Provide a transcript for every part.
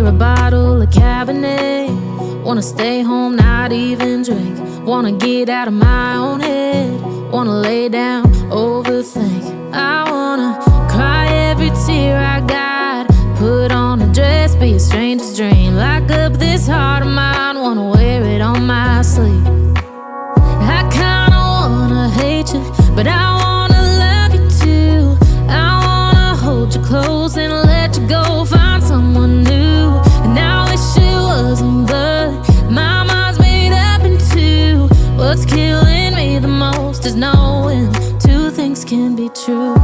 near a bottle of Cabernet. Wanna stay home, not even drink. Wanna get out of my own head. Wanna lay down, overthink. I wanna cry every tear I got. Put on a dress, be a stranger's dream. Lock up this heart of mine, wanna wear it on my sleeve. I kinda wanna hate you, but I wanna love you too. I wanna hold you close and let you go, find someone new. And I wish it wasn't, but my mind's made up in two. What's killing me the most is knowing two things can be true.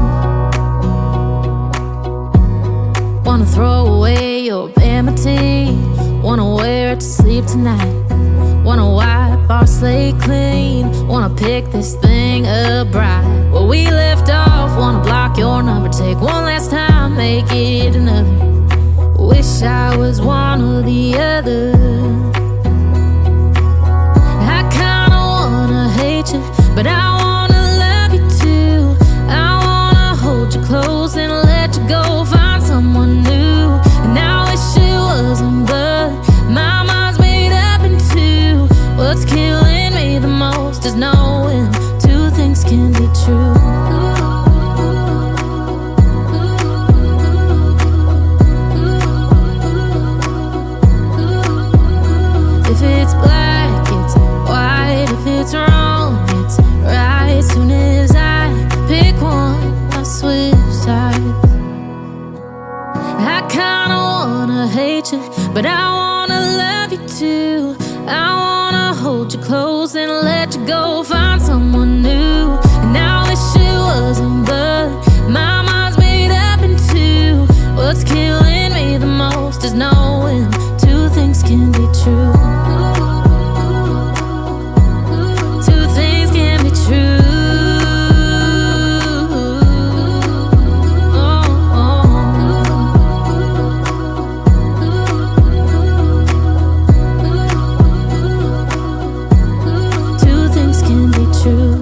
Wanna throw away your vanity. Wanna wear it to sleep tonight. Wanna wipe our slate clean. Wanna pick this thing up right where we left off. Wanna block your number, take one last time, make it another. Wish I was one or the other. I kinda wanna hate you, but I wanna love you too. I wanna hold you close and let you go, find someone new. And I wish it wasn't, but my mind's made up in two. What's killing me the most is knowing two things can be true. If it's black, it's white. If it's wrong, it's right. Soon as I pick one, I switch sides. I kinda wanna hate you, but I wanna love you too. I wanna hold you close and let you go, find someone new. And I wish it wasn't, but my mind's made up in two. What's killing me the most is knowing two things can be true. Two things can be true. Two things can be true.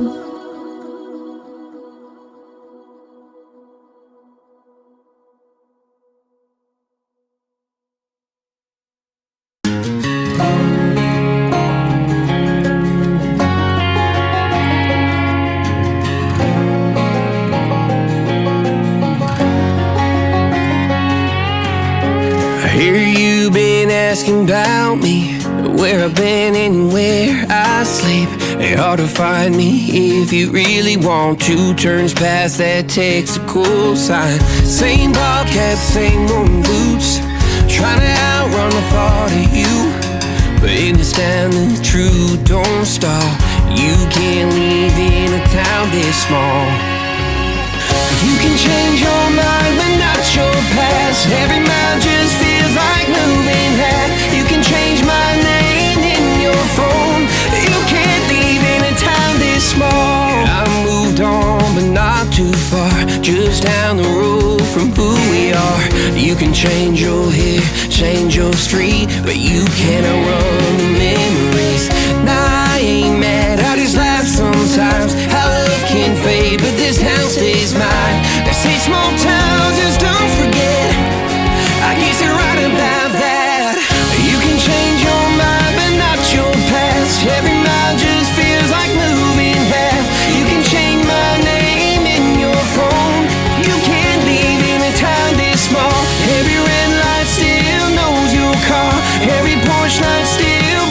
I hear you been asking about me, where I've been and where I sleep. It's hard to find me if you really want to. Turns past that textical sign. Same bobcat, same worn boots, trying to outrun the thought of you. But in this town the truth don't stop. You can't live in a town this small. You can change your mind, but not your past. Every mile just feels like moving half. You can change my name in your phone. You can't leave in a town this small. I moved on, but not too far, just down the road from who we are. You can change your hair, change your street, but you can't outrun the memories. Nah, I ain't mad, I just laugh sometimes. How love can fade, but this town stays mine. They say small towns just don't forget. I guess you're right about that. You can change your mind, but not your past. Every mile just feels like moving half. You can change my name in your phone. You can't leave in a town this small. Every red light still knows your car. Every porch light still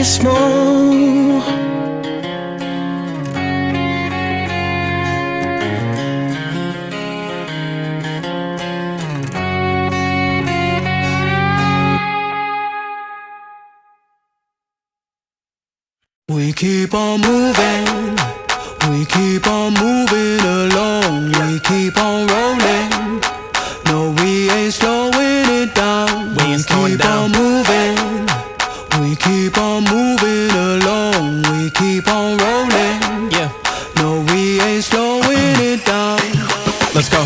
this small. We keep on moving, we keep on moving along, we keep on rolling. No, we ain't slowing it down. We keep on moving, we keep on moving along, we keep on rolling. Yeah. No, we ain't slowing it down. Let's go.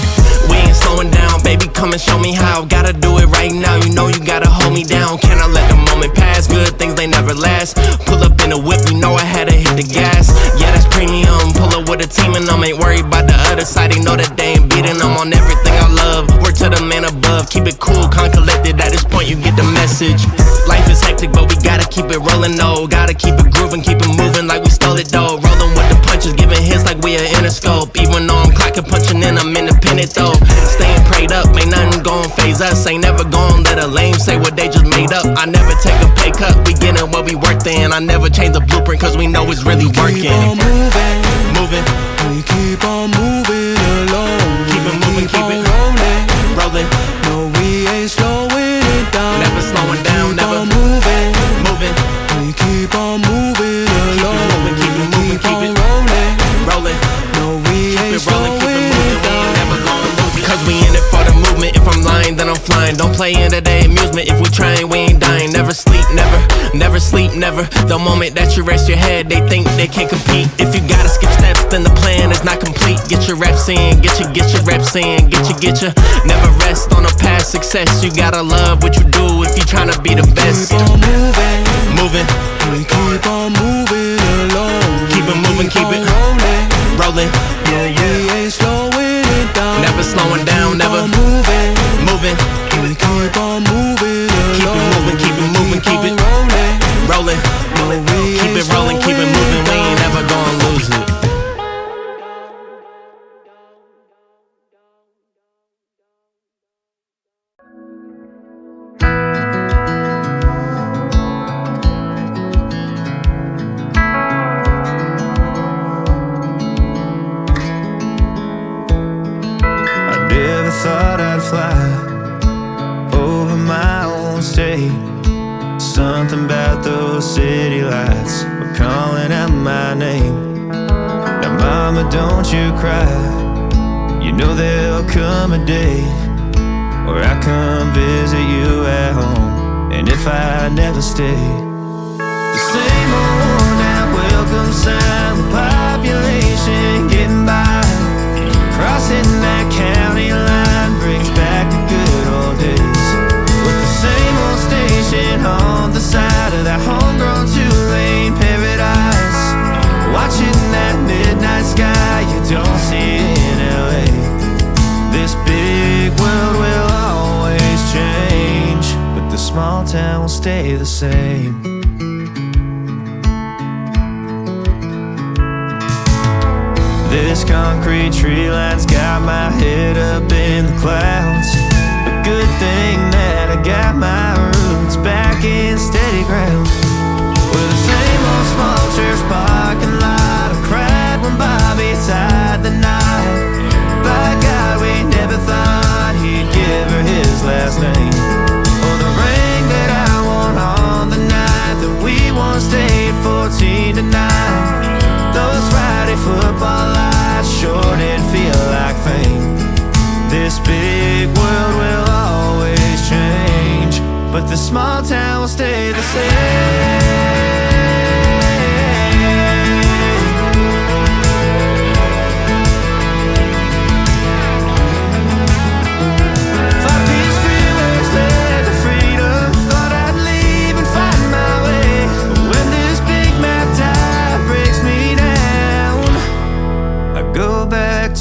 We ain't slowing down, baby, come and show me how. Gotta do it right now, you know you gotta hold me down. Can I let the moment pass? Good things, they never last. Pull up in a whip, you know I had to hit the gas. Yeah, that's premium, pull up with a team and I'm ain't worried about the other side. They know that they ain't beating, I'm on everything I love. Work to the man above, keep it cool, calm, collected. At this point you get the message. Life is hectic, but we gotta keep it rolling, though. Gotta keep it grooving, keep it moving like we stole it, though. Rolling with the punches, giving hits like we a Interscope. Even though I'm clocking, punching in, I'm independent, though. Staying prayed up, ain't nothing gon' phase us. Ain't never gon' let a lame say what they just made up. I never take a pay cut, we gettin' what we worked in. I never change the blueprint, cause we know it's really working. Keep on moving, moving. We keep on moving along. Keep it moving, keep it rolling, rolling. No, we ain't slowing it down. Never slowing down, never moving, moving. We keep on moving along. Keep it moving, keep it rolling, rolling. No, we ain't rolling, keep it slowing moving. it We down. ain't never gonna lose it. Cause we in it for the movement. If I'm lying, then I'm flying. Don't play into their amusement. If we trying, we ain't dying. Never sleep, never. Never sleep, never. The moment that you rest your head, they think they can't compete. If you gotta skip steps, then the plan is not complete. Get your reps in, get your reps in, get your. Never rest on a past success. You gotta love what you do if you tryna be the best. Keep on moving, Moving, we keep on moving along. keep it moving, keep it rolling, rolling. no, we ain't slowing it down. Never slowing down, Keep never on moving, moving. we keep on moving Keep it along. moving, keep it moving, keep it rolling, rolling. no, we Keep ain't it rolling, keep it slowing moving. We down. ain't never gonna lose it. I never thought I'd fly over my own state. Something about those city lights were calling out my name. Now mama, don't you cry. You know there'll come a day where I come visit you at home. And if I never stay, the same old worn out welcome sign with population getting by. Crossing that county line brings back the good old days, with the same old station on the side of that homegrown two-lane paradise. Watching that midnight sky you don't see in LA. This big world will always change, but the small town will stay the same. This concrete tree line's got my head up in the clouds. A good thing that I got my roots back in steady ground. With the same old small church parking lot, I cried when Bobby tied the knot. By God, we never thought he'd give her his last name, or the ring that I won on the night that we once stayed 14 to 9. Those Friday football lights sure did feel like fame. This big world will always change, but the small town will stay the same.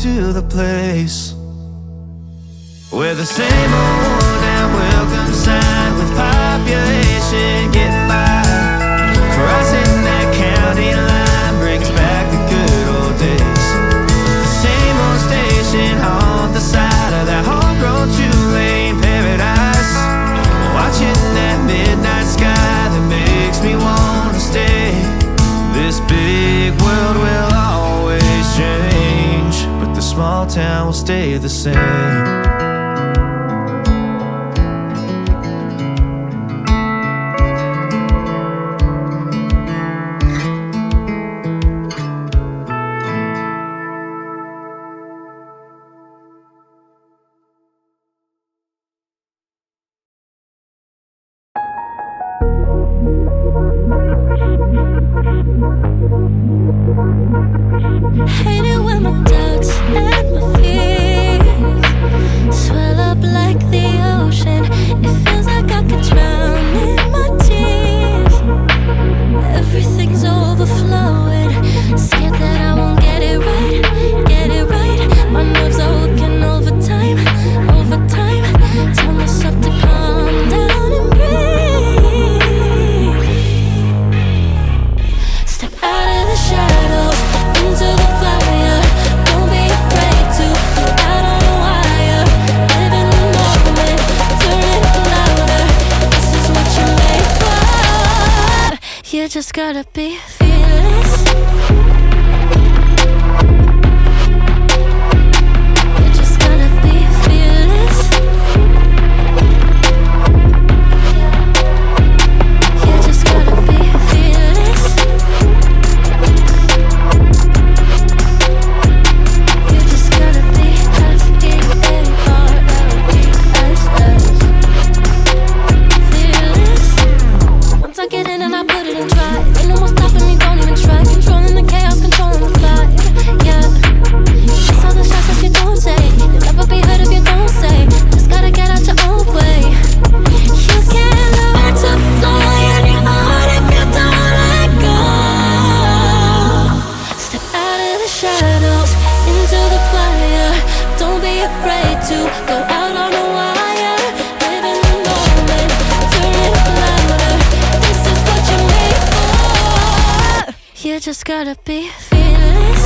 To the place where the same old worn out welcome sign with population getting by. Crossing that county line brings back the good old days. The same old station on the side of that homegrown two-lane paradise. Watching that midnight sky that makes me wanna stay stay the same. Hate it when my doubts and my fears swell up like the ocean. It feels like I could drown in my tears. Everything's overflowing. Scared that I won't get it right, get it right. My nerves are working overtime, overtime. Tell myself to calm down and breathe. Step out of the shadows into the fire. Don't be afraid to go out on a wire. Live in the moment, turn it up louder. This is what you're made for. You just gotta be fearless. You just gotta be fearless. You just gotta be fearless. You just gotta be F-E-A-R-L-E-S-S. Fearless. Once I get in and I put it in drive, ain't no more stopping me, don't even try. Controlling the chaos, controlling the vibe. Yeah. Miss all the shots if you don't take. You'll never be heard if you don't say. Just gotta get out your own way. You can't learn to fly in your heart if you don't let go. Step out of the shadows into the fire. Don't be afraid to go out on a wire. Live in the moment, turn it up louder. This is what you're made for. You just gotta be fearless.